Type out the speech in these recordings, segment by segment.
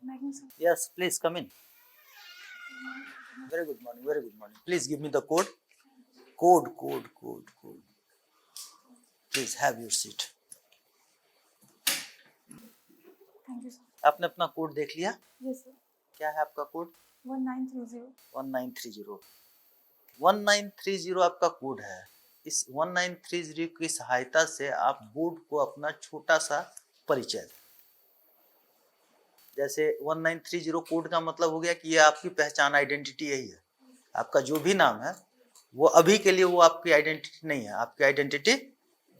morning, sir. Yes, please come in. Very good morning, very good morning. Please give me the code. Code. Please have your seat. Thank you, sir. आपने अपना code देख लिया? Yes, sir. क्या है आपका code? 1930. 1930 1930 आपका code है। इस 1930 की सहायता से आप बोर्ड को अपना छोटा सा परिचय दें। जैसे 1930 कोड का मतलब हो गया कि ये आपकी पहचान, आइडेंटिटी यही है। आपका जो भी नाम है वो अभी के लिए वो आपकी आइडेंटिटी नहीं है। आपकी आइडेंटिटी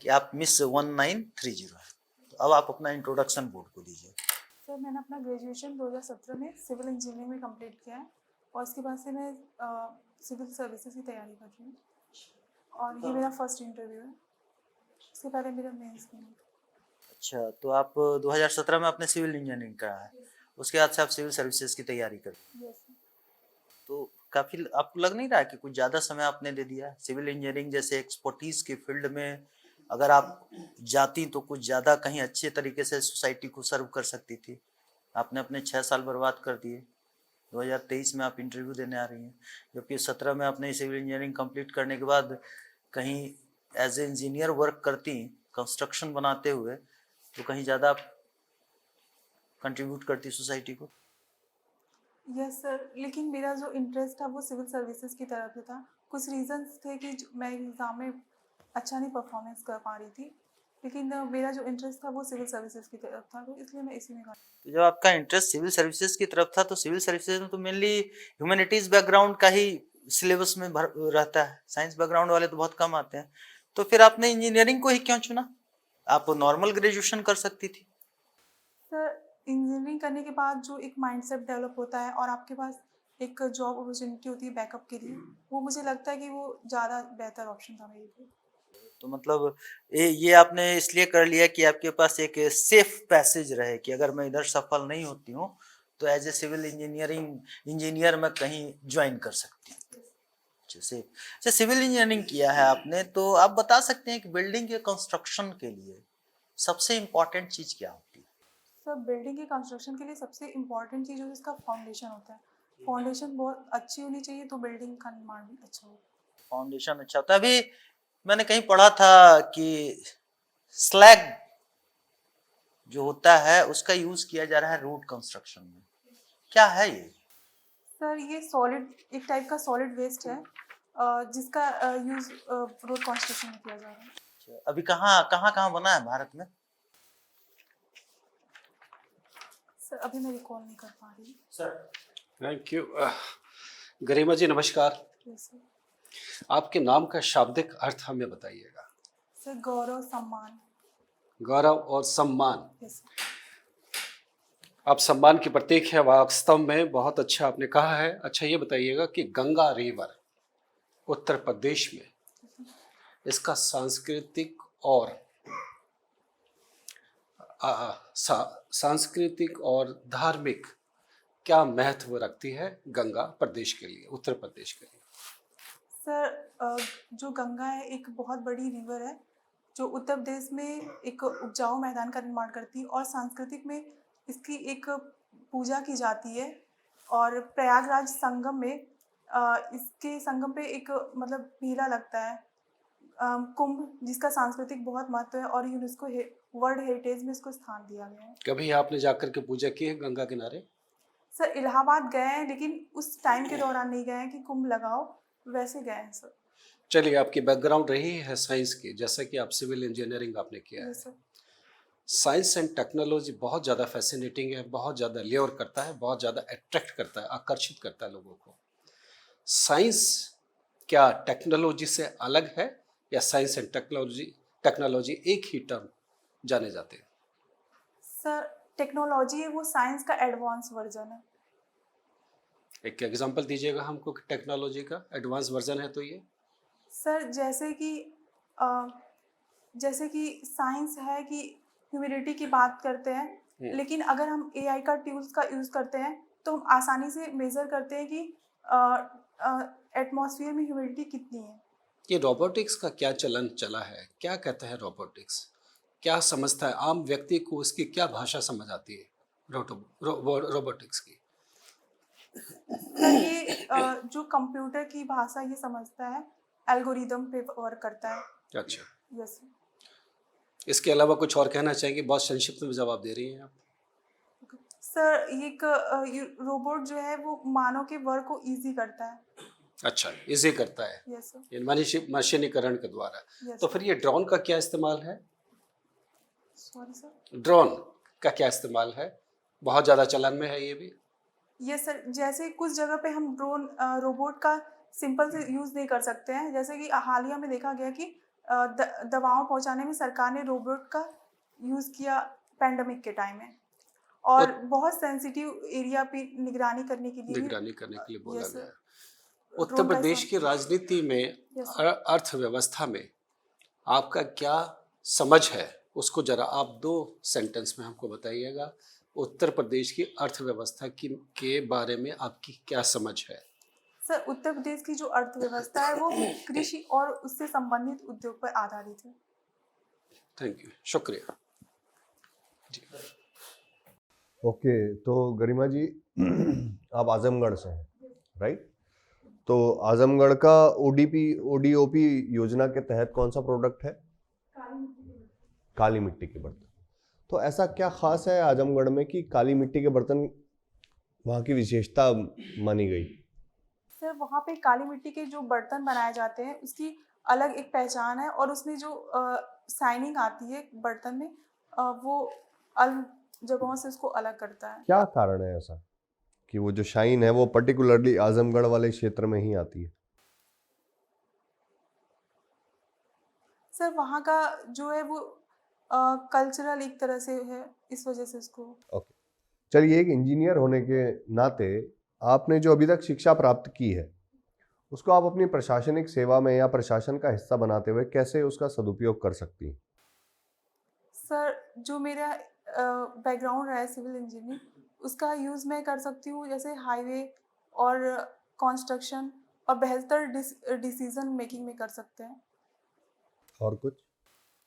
कि आप मिस 1930 है। तो अब आप अपना इंट्रोडक्शन बोर्ड को दीजिए। सर, मैंने अपना ग्रेजुएशन 2017 में सिविल इंजीनियरिंग में कंप्लीट किया है और उसके बाद से मैं सिविल सर्विसेज की तैयारी कर रही हूँ और ये मेरा फर्स्ट इंटरव्यू है। इसके पहले मेरा मेंस में। अच्छा, तो आप 2017 में आपने सिविल इंजीनियरिंग करा है, उसके बाद से आप सिविल सर्विसेज की तैयारी कर रहे हैं। Yes sir. तो काफ़ी आपको लग नहीं रहा कि कुछ ज़्यादा समय आपने दे दिया? सिविल इंजीनियरिंग जैसे एक्सपर्टीज़ के फील्ड में अगर आप जाती तो कुछ ज़्यादा कहीं अच्छे तरीके से सोसाइटी को सर्व कर सकती थी। आपने अपने 6 साल बर्बाद कर दिए। 2023 में आप इंटरव्यू देने आ रही हैं, जबकि 17 में आपने सिविल इंजीनियरिंग कंप्लीट करने के बाद कहीं एज ए इंजीनियर वर्क करती, कंस्ट्रक्शन बनाते हुए, तो कहीं ज़्यादा कंट्रीब्यूट करती सोसाइटी को। यस सर, लेकिन मेरा जो इंटरेस्ट था वो सिविल सर्विसेज की तरफ से था। कुछ रीजंस थे कि मैं एग्ज़ाम में अच्छा नहीं परफॉर्मेंस कर पा रही थी, लेकिन मेरा जो इंटरेस्ट था वो सिविल सर्विसेज की तरफ था, तो इसलिए मैं इसी में कर। तो जब आपका इंटरेस्ट सिविल सर्विसेज की तरफ था, तो सिविल सर्विसेज में तो मेनली ह्यूमैनिटीज बैकग्राउंड का ही सिलेबस में भर रहता है। साइंस बैकग्राउंड वाले तो बहुत कम आते हैं। तो फिर आपने इंजीनियरिंग को ही क्यों चुना? आप नॉर्मल ग्रेजुएशन कर सकती थी। सर, इंजीनियरिंग करने के बाद जो एक माइंडसेट डेवलप होता है और आपके पास एक जॉब अपॉर्चुनिटी होती है बैकअप के लिए, वो मुझे लगता है कि वो ज़्यादा बेहतर ऑप्शन था मेरे लिए। तो मतलब ये आपने इसलिए कर लिया कि आपके पास एक सेफ पैसेज रहे कि अगर मैं इधर सफल नहीं होती हूँ तो एज ए सिविल इंजीनियर मैं कहीं ज्वाइन कर सकती हूँ। जैसे सिविल इंजीनियरिंग किया है आपने, तो आप बता सकते हैं कि बिल्डिंग के कंस्ट्रक्शन के लिए सबसे इम्पोर्टेंट चीज़ क्या होती है? सर, बिल्डिंग के कंस्ट्रक्शन के लिए सबसे इम्पॉर्टेंट चीज़ जो इसका फाउंडेशन होता है। फाउंडेशन बहुत अच्छी होनी चाहिए तो बिल्डिंग का निर्माण भी अच्छा होगा। फाउंडेशन अच्छा होता है। अभी मैंने कहीं पढ़ा था कि स्लैग जो होता है उसका यूज किया जा रहा है रोड कंस्ट्रक्शन में। क्या है ये? सर, ये सॉलिड एक टाइप का सॉलिड वेस्ट है जिसका यूज़ रोड कंस्ट्रक्शन में किया जा रहा है। अच्छा, अभी कहाँ कहाँ कहाँ बना है भारत में? सर, अभी मैं रिकॉल नहीं कर पा रही। Sir thank you. Garima ji नमस्कार। Yes sir. आपके नाम का शाब्दिक अर्थ हमें बताइएगा। सर, गौरव सम्मान। गौरव और सम्मान, यस सर। आप सम्मान की प्रतीक है वास्तव में। बहुत अच्छा आपने कहा है। अच्छा ये बताइएगा कि गंगा रिवर उत्तर प्रदेश में इसका सांस्कृतिक और सांस्कृतिक और धार्मिक क्या महत्व रखती है गंगा प्रदेश के लिए, उत्तर प्रदेश के लिए? सर, जो गंगा है एक बहुत बड़ी रिवर है जो उत्तर प्रदेश में एक उपजाऊ मैदान का निर्माण करती है और सांस्कृतिक में इसकी एक पूजा की जाती है। और प्रयागराज संगम में इसके संगम पे एक मतलब मेला लगता है, कुंभ, जिसका सांस्कृतिक बहुत महत्व है और यूनेस्को वर्ल्ड हेरिटेज में इसको स्थान दिया गया है। कभी आपने जाकर के पूजा की है गंगा किनारे? सर, इलाहाबाद गए हैं लेकिन उस टाइम के दौरान नहीं गए हैं कि कुंभ लगाओ, वैसे गए हैं सर। चलिए, आपकी बैकग्राउंड रही है साइंस की, जैसा कि आप सिविल इंजीनियरिंग आपने किया है। Yes sir. Science and technology बहुत ज़्यादा फैसिनेटिंग है, बहुत ज़्यादा ल्योर करता है, बहुत ज़्यादा अट्रैक्ट करता है, आकर्षित करता है लोगों को। साइंस क्या टेक्नोलॉजी से अलग है या साइंस एंड टेक्नोलॉजी एक ही टर्म जाने जाते हैं? सर, टेक्नोलॉजी है वो साइंस का एडवांस वर्जन है। एक एग्जांपल दीजिएगा हमको कि टेक्नोलॉजी का एडवांस वर्जन है तो ये? सर, जैसे कि साइंस है कि ह्यूमिडिटी की बात करते हैं, लेकिन अगर हम एआई का टूल्स का यूज़ करते हैं तो हम आसानी से मेज़र करते हैं कि एटमॉस्फेयर में ह्यूमिडिटी कितनी है। ये रोबोटिक्स का क्या चलन चला है? क्या कहता है रोबोटिक्स? क्या समझता है आम व्यक्ति को, उसकी क्या भाषा समझ आती है? रोबोटिक्स की? सर ये जो कंप्यूटर की भाषा ये समझता है, एल्गोरिदम पे वर्क करता है। अच्छा, यस। इसके अलावा कुछ और कहना चाहेंगे? बहुत संक्षिप्त में जवाब दे रही हैं आप। सर ये रोबोट जो है वो मानव के वर्क को इजी करता है। अच्छा, इजी करता है यस सर। ये मशीनीकरण के द्वारा। यस तो फिर ये ड्रोन का क्या इस्तेमाल है? Sorry sir. ड्रोन का क्या इस्तेमाल है? बहुत ज़्यादा चलन में है ये भी। यस सर, जैसे कुछ जगह पे हम रोबोट का सिंपल से यूज़ नहीं कर सकते हैं, जैसे कि हालिया में देखा गया कि दवाओं पहुंचाने में सरकार ने रोबोट का यूज़ किया पैंडेमिक के टाइम में, और बहुत सेंसिटिव एरिया पे निगरानी करने के लिए भी निगरानी करने के लिए बोला यस गया। सर, उत्तर ड्रोन का प्रदेश की इस्तेमाल। राजनीति में, यस अर्थव्यवस्था में आपका क्या समझ है, उसको जरा आप 2 सेंटेंस में हमको बताइएगा। उत्तर प्रदेश की अर्थव्यवस्था के बारे में आपकी क्या समझ है? सर, उत्तर प्रदेश की जो अर्थव्यवस्था है वो कृषि और उससे संबंधित उद्योग पर आधारित है। थैंक यू, शुक्रिया जी। ओके, तो गरिमा जी आप आजमगढ़ से हैं, राइट? तो आजमगढ़ का ओडीओपी योजना के तहत कौन सा प्रोडक्ट है? काली मिट्टी के बर्तन। तो ऐसा क्या खास है आजमगढ़ में कि काली मिट्टी के बर्तन वहाँ की विशेषता मानी गई? सर, वहाँ पे काली मिट्टी के जो बर्तन बनाए जाते हैं उसकी अलग एक पहचान है, और उसमें जो शाइनिंग आती है बर्तन में, वो अलग जगहों से उसको अलग करता है। क्या कारण है ऐसा कि वो जो शाइन है वो पर्टिकुलरली आजमगढ़ वाले क्षेत्र में ही आती है? सर, वहाँ का जो है वो कल्चरल एक तरह से है, इस वजह से उसको। ओके, चलिए, एक इंजीनियर होने के नाते आपने जो अभी तक शिक्षा प्राप्त की है उसको आप अपनी प्रशासनिक सेवा में या प्रशासन का हिस्सा बनाते हुए कैसे उसका सदुपयोग कर सकती हैं? सर, जो मेरा बैकग्राउंड रहा है सिविल इंजीनियरिंग, उसका यूज़ मैं कर सकती हूँ, जैसे हाईवे और कंस्ट्रक्शन, और बेहतर डिसीजन मेकिंग में कर सकते हैं। और कुछ?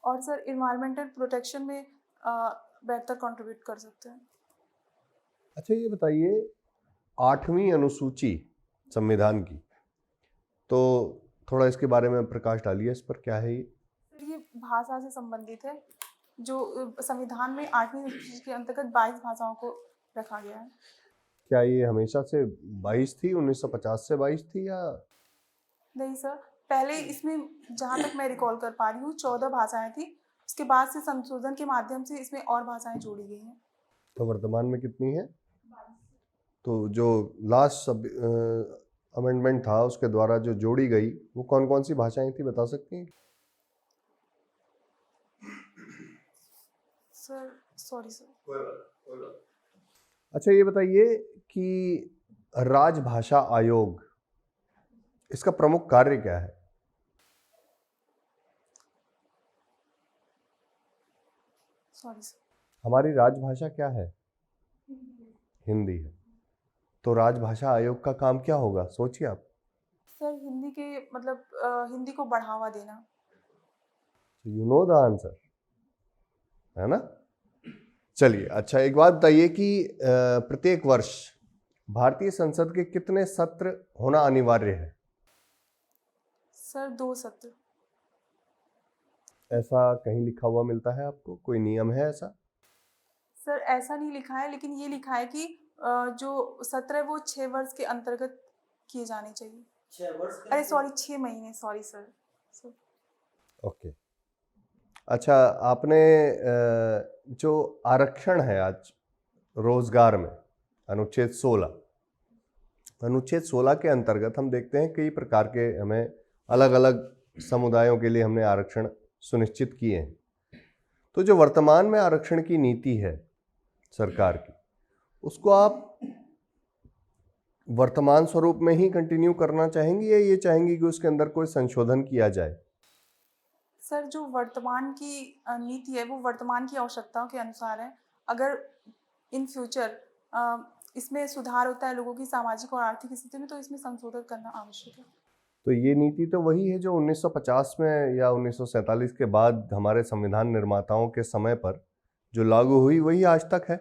और सर, इन्वायरमेंटल प्रोटेक्शन में बेहतर कंट्रीब्यूट कर सकते हैं। अच्छा, ये बताइए, 8वीं अनुसूची संविधान की, तो थोड़ा इसके बारे में प्रकाश डालिए, इस पर क्या है ये? ये भाषा से संबंधित है, जो संविधान में 8वीं अनुसूची के अंतर्गत 22 भाषाओं को रखा गया है। क्या ये हमेशा से 22 थी, 1950 से 22 थी, या? नहीं सर, पहले इसमें जहाँ तक मैं रिकॉल कर पा रही हूँ 14 भाषाएं थी, उसके बाद से संशोधन के माध्यम से इसमें और भाषाएं जोड़ी गई हैं। तो वर्तमान में कितनी है? तो जो लास्ट अमेंडमेंट था उसके द्वारा जो जोड़ी गई वो कौन कौन सी भाषाएं थी, बता सकती हैं? Sir, sorry sir. अच्छा, ये बताइए कि राजभाषा आयोग, इसका प्रमुख कार्य क्या है? Sorry sir. हमारी राजभाषा क्या है? हिंदी है। तो राजभाषा आयोग का काम क्या होगा, सोचिए आप। सर, हिंदी के मतलब हिंदी को बढ़ावा देना। यू नो द आंसर, है ना? चलिए, अच्छा, एक बात बताइए कि प्रत्येक वर्ष भारतीय संसद के कितने सत्र होना अनिवार्य है? सर, 2 सत्र। ऐसा कहीं लिखा हुआ मिलता है आपको? कोई नियम है ऐसा? सर, ऐसा नहीं लिखा है, लेकिन ये लिखा है कि जो सत्र है वो 6 वर्ष के अंतर्गत किए जाने चाहिए। 6 वर्ष के अरे सॉरी, 6 महीने, सॉरी सर। ओके, अच्छा, आपने जो आरक्षण है आज रोजगार में, अनुच्छेद 16 के अंतर्गत हम देखते हैं कई प्रकार के हमें अलग अलग समुदायों के लिए हमने आरक्षण सुनिश्चित किए हैं। तो जो वर्तमान में आरक्षण की नीति है सरकार की, उसको आप वर्तमान स्वरूप में ही कंटिन्यू करना चाहेंगी या ये चाहेंगी कि उसके अंदर कोई संशोधन किया जाए? सर, जो वर्तमान की नीति है वो वर्तमान की आवश्यकताओं के अनुसार है। अगर इन फ्यूचर इसमें सुधार होता है लोगों की सामाजिक और आर्थिक स्थिति में, तो इसमें संशोधन करना आवश्यक है। तो ये नीति तो वही है जो 1950 में या 1947 के बाद हमारे संविधान निर्माताओं के समय पर जो लागू हुई, वही आज तक है।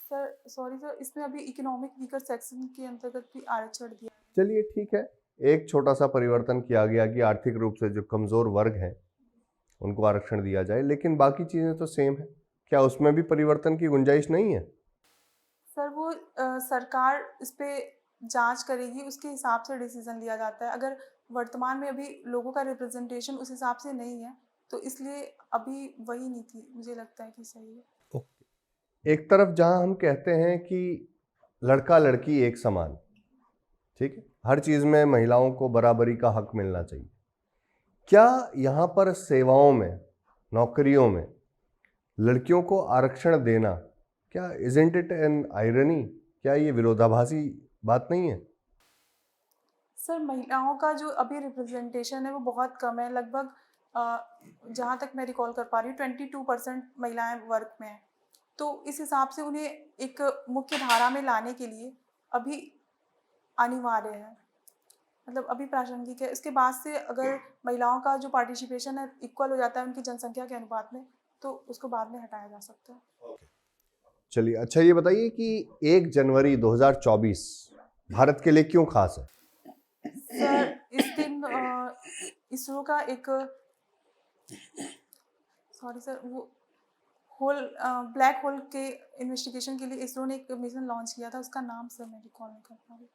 सर, सॉरी सर, इसमें अभी इकोनॉमिक वीकर सेक्शन के अंतर्गत भी आरक्षण दिया। चलिए ठीक है, एक छोटा सा परिवर्तन किया गया कि आर्थिक रूप से जो कमज़ोर वर्ग हैं उनको आरक्षण दिया जाए, लेकिन बाकी चीज़ें तो सेम है। क्या उसमें भी परिवर्तन की गुंजाइश नहीं है? सर वो सरकार इस पे जांच करेगी, उसके हिसाब से डिसीजन लिया जाता है। अगर वर्तमान में अभी लोगों का रिप्रेजेंटेशन उस हिसाब से नहीं है, तो इसलिए अभी वही नीति मुझे लगता है कि सही है। एक तरफ जहां हम कहते हैं कि लड़का लड़की एक समान, ठीक है, हर चीज़ में महिलाओं को बराबरी का हक मिलना चाहिए, क्या यहाँ पर सेवाओं में, नौकरियों में लड़कियों को आरक्षण देना, क्या इजंट इट एन आयरनी, क्या ये विरोधाभासी बात नहीं है? सर महिलाओं का जो अभी रिप्रेजेंटेशन है वो बहुत कम है, लगभग जहाँ तक मैं रिकॉल कर पा रही हूँ 22% महिलाएं वर्ग में हैं। तो इस हिसाब से उन्हें एक मुख्य धारा में लाने के लिए अभी अनिवार्य है, मतलब अभी प्रासंगिक है। इसके बाद से अगर महिलाओं का जो पार्टिसिपेशन है इक्वल हो जाता है उनकी जनसंख्या के अनुपात में, तो उसको बाद में हटाया जा सकता है। चलिए, अच्छा ये बताइए कि 1 जनवरी 2024 भारत के लिए क्यों खास है? सर इस दिन इसरो का एक, सॉरी सर, वो ब्लैक होल के इन्वेस्टिगेशन के लिए इसरो ने एक मिशन लॉन्च किया था, उसका नाम सर मैं रिकॉल नहीं कर पा रही।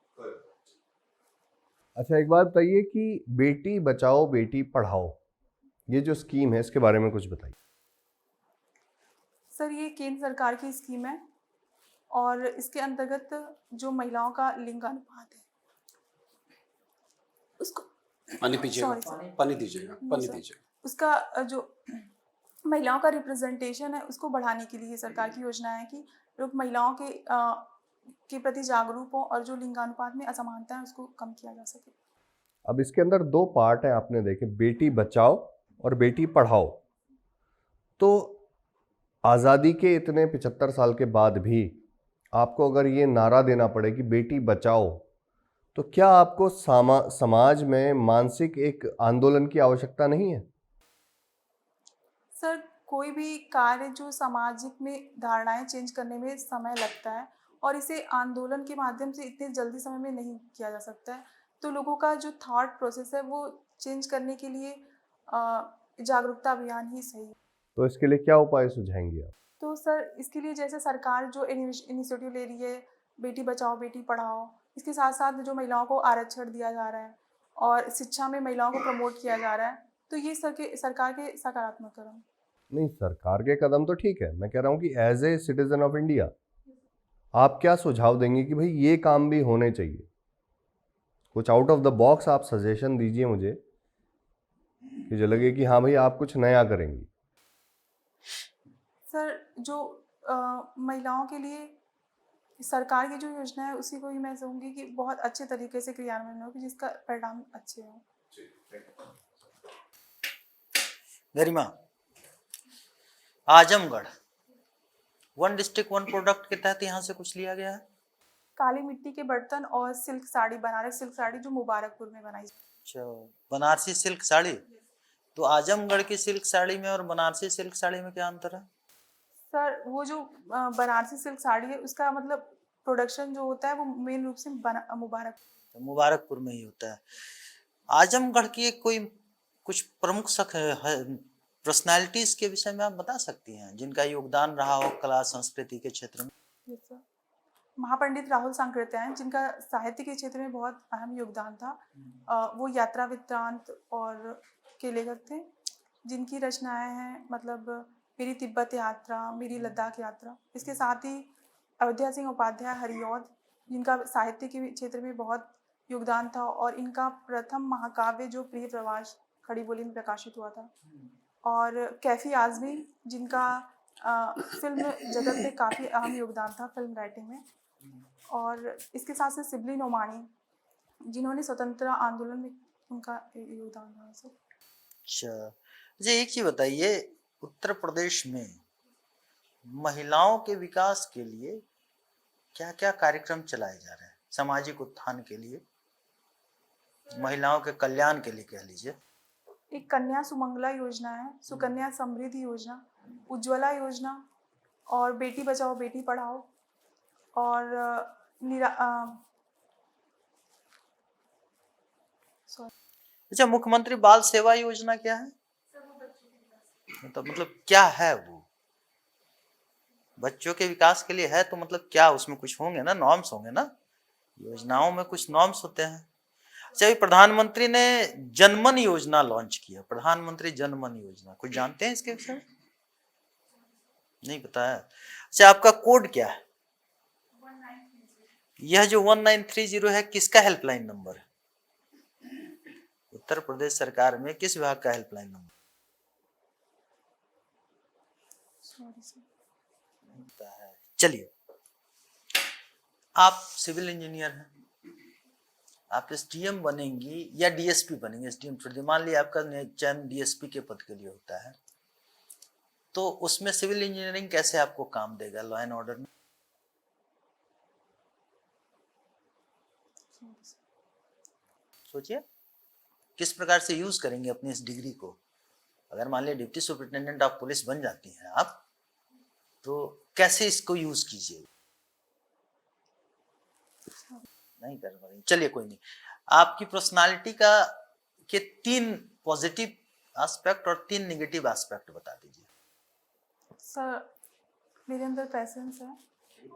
अच्छा एक बात बताइए कि बेटी बचाओ बेटी पढ़ाओ, ये जो स्कीम है इसके बारे में कुछ बताइए। सर ये केंद्र सरकार की स्कीम है और इसके अंतर्गत जो महिलाओं का लिंग अनुपात है उसको, पानी पीजिएगा, सॉरी सर, पानी दीजिएगा, पानी सर, दीजिएगा। उसका जो महिलाओं का रिप्रेजेंटेशन है उसको बढ़ाने के लिए सरकार की योजना है कि लोग महिलाओं के प्रति जागरूक हों और जो लिंगानुपात में असमानता है उसको कम किया जा सके। अब इसके अंदर 2 पार्ट हैं, आपने देखे, बेटी बचाओ और बेटी पढ़ाओ। तो आज़ादी के इतने 75 साल के बाद भी आपको अगर ये नारा देना पड़े कि बेटी बचाओ, तो क्या आपको समाज में मानसिक एक आंदोलन की आवश्यकता नहीं है? सर कोई भी कार्य जो सामाजिक में धारणाएं चेंज करने में समय लगता है और इसे आंदोलन के माध्यम से इतने जल्दी समय में नहीं किया जा सकता है, तो लोगों का जो थॉट प्रोसेस है वो चेंज करने के लिए जागरूकता अभियान ही सही है। तो इसके लिए क्या उपाय सुझाएंगे आप? तो सर इसके लिए जैसे सरकार जो इनिशिएटिव ले रही है, बेटी बचाओ बेटी पढ़ाओ, इसके साथ साथ जो महिलाओं को आरक्षण दिया जा रहा है और शिक्षा में महिलाओं को प्रमोट किया जा रहा है, तो ये सरकार के सकारात्मक कदम। नहीं, सरकार के कदम तो ठीक है, मैं कह रहा हूँ कि as a citizen of India आप क्या सुझाव देंगे कि भाई ये काम भी होने चाहिए? कुछ आउट ऑफ द बॉक्स आप सजेशन दीजिए मुझे कि जो लगे कि हाँ भाई आप कुछ नया करेंगी। सर जो महिलाओं के लिए सरकार की जो योजना है उसी को ही मैं कहूँगी कि बहुत अच्छे तरीके से क्रियान्वयन हो कि जिसका परिणाम अच्छे हों। Garima, Azamgarh one district one product के तहत यहाँ से कुछ लिया गया है? काली मिट्टी के बर्तन और सिल्क साड़ी, बनारस सिल्क साड़ी जो मुबारकपुर में बनाई। अच्छा, बनारसी सिल्क साड़ी। तो आजमगढ़ की सिल्क साड़ी में और बनारसी सिल्क साड़ी में क्या अंतर है? सर वो जो बनारसी सिल्क साड़ी है उसका मतलब प्रोडक्शन जो होता है वो मेन रूप से मुबारकपुर में ही होता है। आजमगढ़ की कोई कुछ प्रमुख पर्सनालिटीज के विषय में आप बता सकती हैं जिनका योगदान रहा हो कला संस्कृति के क्षेत्र में? सर महापंडित राहुल सांकृत्यायन जिनका साहित्य के क्षेत्र में बहुत अहम योगदान था। वो यात्रा वृत्तांत और के लेखक थे जिनकी रचनाएं हैं मतलब मेरी तिब्बत यात्रा, मेरी लद्दाख यात्रा। इसके साथ ही अयोध्या सिंह उपाध्याय हरिऔध जिनका साहित्य के क्षेत्र में बहुत योगदान था और इनका प्रथम महाकाव्य जो प्रिय प्रवास खड़ी बोली में प्रकाशित हुआ था। और कैफी आजमी जिनका फिल्म जगत में काफ़ी अहम योगदान था फिल्म राइटिंग में। और इसके साथ साथ सिबली नोमानी जिन्होंने स्वतंत्रता आंदोलन में उनका योगदान रहा। सर अच्छा, मुझे एक चीज बताइए, उत्तर प्रदेश में महिलाओं के विकास के लिए क्या क्या कार्यक्रम चलाए जा रहे हैं, सामाजिक उत्थान के लिए, महिलाओं के कल्याण के लिए कह लीजिए? एक कन्या सुमंगला योजना है, सुकन्या समृद्धि योजना, उज्ज्वला योजना और बेटी बचाओ बेटी पढ़ाओ। और अच्छा, मुख्यमंत्री बाल सेवा योजना क्या है? मतलब क्या है वो? बच्चों के विकास के लिए है तो मतलब क्या उसमें कुछ होंगे ना, नॉर्म्स होंगे ना, योजनाओं में कुछ नॉर्म्स होते हैं। अच्छा, अभी प्रधानमंत्री ने जनमन योजना लॉन्च किया, प्रधानमंत्री जनमन योजना, कुछ जानते हैं इसके विषय में? नहीं पता है। अच्छा, आपका कोड क्या है? यह जो 1930 है किसका हेल्पलाइन नंबर है? उत्तर प्रदेश सरकार में किस विभाग का हेल्पलाइन नंबर? चलिए, आप सिविल इंजीनियर हैं, आप एसडीएम बनेंगी या डीएसपी बनेंगे? एसडीएम छोड़ दीजिए, मान लिया आपका चयन डीएसपी के पद के लिए होता है, तो उसमें सिविल इंजीनियरिंग कैसे आपको काम देगा लॉ एंड ऑर्डर में? सोचिए, किस प्रकार से यूज करेंगे अपनी इस डिग्री को? अगर मान लिया डिप्टी सुपरिटेंडेंट ऑफ पुलिस बन जाती हैं आप, तो कैसे इसको यूज कीजिए? नहीं कर पाएंगे, चलिए कोई नहीं। आपकी पर्सनालिटी का के 3 पॉजिटिव एस्पेक्ट और 3 नेगेटिव एस्पेक्ट बता दीजिए। सर, मेरे अंदर पैसेंस है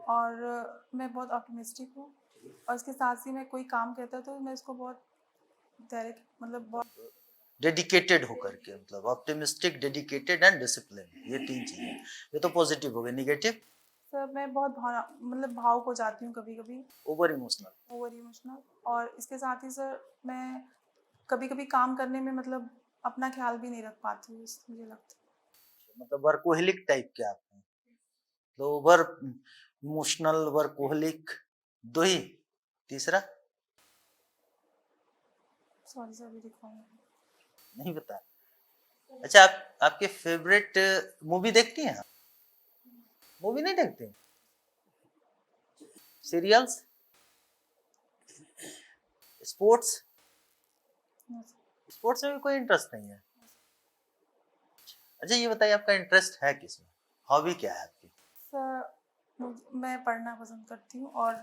और मैं बहुत ऑप्टिमिस्टिक हूँ, और इसके साथ ही मैं कोई काम कहता तो मैं इसको बहुत डायरेक्ट, मतलब बहुत डेडिकेटेड होकर के, मतलब ऑप्टिमिस्टिक, डेडिकेटेड एंड डिसिप्लिन, ये 3 चीजें। ये तो पॉजिटिव हो गए। नेगेटिव? सर, मैं बहुत भावुक हो जाती हूँ कभी कभी, ओवर इमोशनल। और इसके साथ ही सर मैं कभी कभी काम करने में मतलब अपना ख्याल भी नहीं रख पाती हूँ, मुझे लगता है। मतलब वर्कोहलिक टाइप के आप हैं, तो ओवर इमोशनल, वर्कोहलिक, 2 ही। तीसरा सॉरी सर, अभी रिकॉल नहीं बता। अच्छा, आपके फेवरेट मूवी देखती हैं आप? मूवी नहीं देखती? Serials, sports? स्पोर्ट्स में भी कोई इंटरेस्ट नहीं है? अच्छा, ये बताइए आपका इंटरेस्ट है किसमें? हॉबी क्या है आपकी? सर, मैं पढ़ना पसंद करती हूँ, और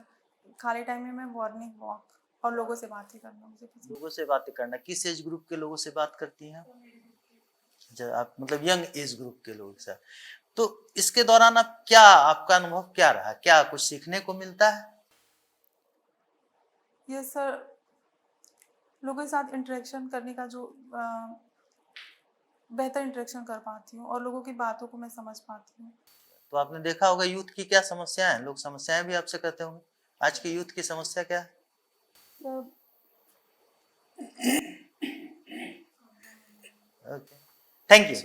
खाली टाइम में मैं मॉर्निंग वॉक और लोगों से बातें करना मुझे पसंद लोगों से बातें करना। किस एज ग्रुप के लोगों से बात करती हैं आप? अच्छा, आप मतलब यंग एज ग्रुप के लोगों से। तो इसके दौरान आप क्या, आपका अनुभव क्या रहा? क्या कुछ सीखने को मिलता है? ये सर, लोगों के साथ इंटरेक्शन करने का जो बेहतर इंटरेक्शन कर पाती हूँ, और लोगों की बातों को मैं समझ पाती हूँ। तो आपने देखा होगा यूथ की क्या समस्याएं हैं, लोग समस्याएं भी आपसे कहते होंगे। आज के यूथ की समस्या क्या है? Sir, okay, thank you.